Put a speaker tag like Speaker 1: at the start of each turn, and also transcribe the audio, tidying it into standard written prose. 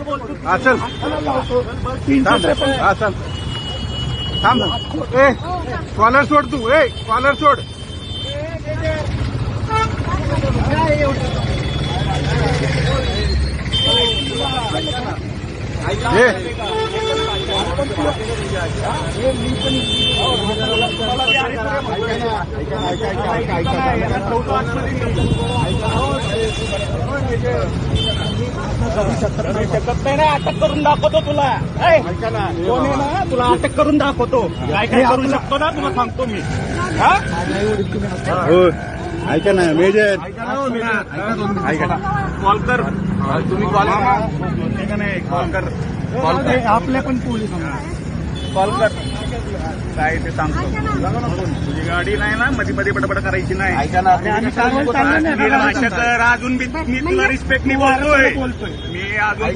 Speaker 1: चल चल थांब ए कॉलर सोड तू ए कॉलर सोड
Speaker 2: अटक करून दाखवतो तुला कोण आहे ना तुला अटक करून दाखवतो काय काय करू शकतो ना तुला सांगतो मी
Speaker 1: ऐका ना मेजर ऐका
Speaker 2: कॉल कर
Speaker 1: तुम्ही कॉल
Speaker 2: कॉल कर
Speaker 3: आपल्या पण पोलीस
Speaker 2: कॉल कर काय ते सांगतो तुझी गाडी नाही ना मध्ये मध्ये बडबड करायची नाही
Speaker 1: ऐका ना
Speaker 2: अजून मी तुला रिस्पेक्टनी बोलतोय मी अजून